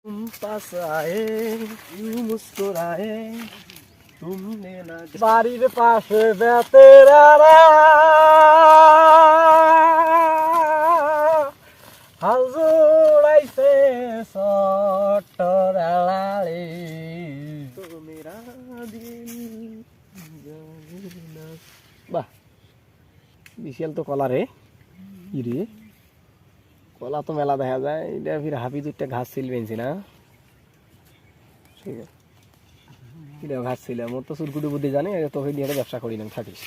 तुम पास आए यूं मुस्कुराए तुमने ना बारिश पास तेरा हजूर ऐसे सटराले तो मेरा दिल বাহ বিশাল তো কলা রে কি রে কলা তো মেলা দেখা যায় এটা ফির হাফি দুইটা ঘাস ছিল বেনছি না ঠিক আছে এটা ঘাস ছিল মোর তো সুরকুটি বুদ্ধি জানে তোকে দিয়ে ব্যবসা করি না থাকিস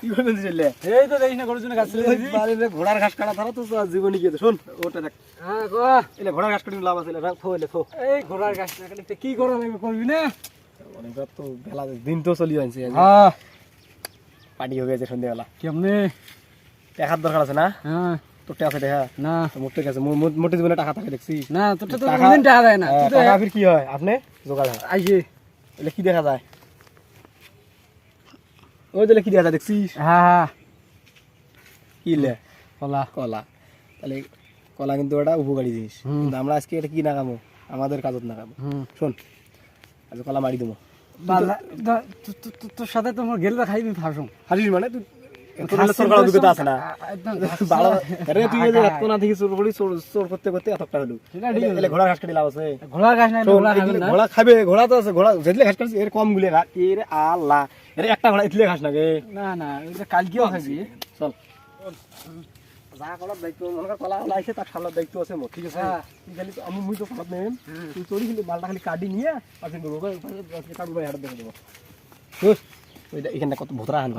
কি করবেন চলে এই তো দেখিস না গরুর জন্য ঘাস ছিল বাড়িতে ঘোড়ার ঘাস কাটা ধরা তো জীবনে গিয়ে শোন ওটা দেখ হ্যাঁ গো এলে ঘোড়ার ঘাস কাটি লাভ আছে থো এই ঘোড়ার ঘাস না কাটলে কি করা লাগবে করবি না অনেকবার তো বেলা দিন তো চলি আনছে হ্যাঁ পার্টি হয়ে গেছে সন্ধ্যাবেলা কেমনে টাকার দরকার আছে না হ্যাঁ তোর টাকা আছে দেখা না মোটে কাছে মোটে জীবনে টাকা থাকে দেখছি না তোর তো কোনদিন টাকা দেয় না টাকা ফির কি হয় আপনি জোগাড় হয় আইছে এলে কি দেখা যায় ওই দিলে কি দেখা যায় দেখছিস হ্যাঁ হ্যাঁ কি লে কলা কলা তাহলে কলা কিন্তু এটা উপকারী জিনিস কিন্তু আমরা আজকে এটা কি নাকামো আমাদের কাজত নাকামো শোন আজ কলা মারি দেবো তোর সাথে তো আমার গেলে খাইবি ফাঁসো হারিস মানে তুই ঘোড়া খাবে ঘোড়া তো আছে ঘোড়া যেতলে ঘাস কাটছে এর কম গুলে এর আল্লাহ এর একটা ঘোড়া ইতলে ঘাস নাগে না না এটা কালকেও খাবি চল যা কলার দায়িত্ব মনে কর কলা লাইছে তার সামলার দায়িত্ব আছে মোর ঠিক আছে তুই খালি আমি মুই তো কলাত নেন তুই চড়ি কিন্তু মালটা খালি কাটি নিয়ে পাশে দেবো কাটু ভাই হাট দেখে দেবো ওইটা এখানে কত ভোতরা আন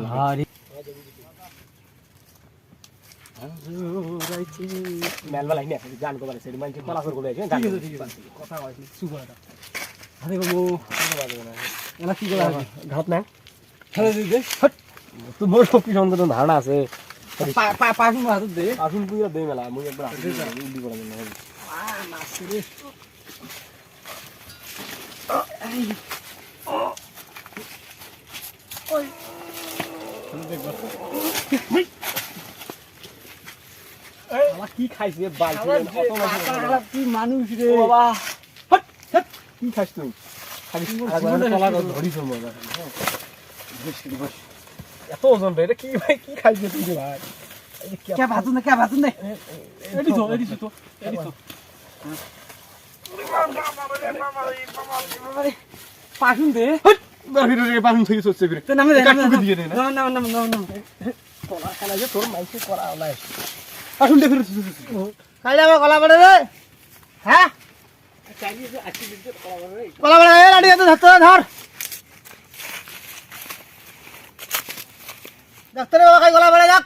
মেলবা লাগি না গান কো পারে সেটি মানে কলা করে আছে গান কথা হইছে সুপারটা আরে বাবু এলা কি করা ঘাত না খেলে দিতে তুই মোর কি সুন্দর ধারণা আছে পাশুন হাত দে পাশুন পুরা দে মেলা মুই একবার উল্লি করে না নাচ রে ওই দেখবা কি খাইছে কি মানুষ রে বাবা কি খাইছ তুই এত ওজন রে কি ভাই কি খাইছে তুই ভাই কে ভাতুন দে এডি তো পাশুন দে পাশুন থেকে সচ্ছে ফিরে নামে না কলা খালা যে তোর মাইকে করা নাই আসুন দেখুন খাই যাবো কলা পড়ে রে হ্যাঁ কলা পড়ে লাঠি হাতে ধরতে ধর ডাক্তারে বাবা খাই কলা পড়ে যাক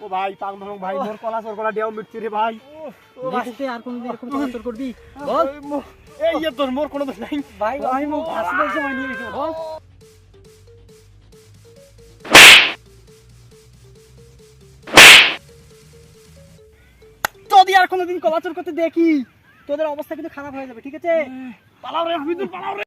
ও ভাই পাং ধরং ভাই মোর কলা সরকলা দেও মিটছি রে ভাই দেখতে আর কোন এরকম কলা সর করবি বল এই তোর মোর কোনো দোষ নাই ভাই ভাই মো হাসিবার সময় নিয়ে গেছো বল যদি আর কোনোদিন কলা চোর করতে দেখি তোদের অবস্থা কিন্তু খারাপ হয়ে যাবে, ঠিক আছে? পালাও রে হাফিজুর, পালাও রে।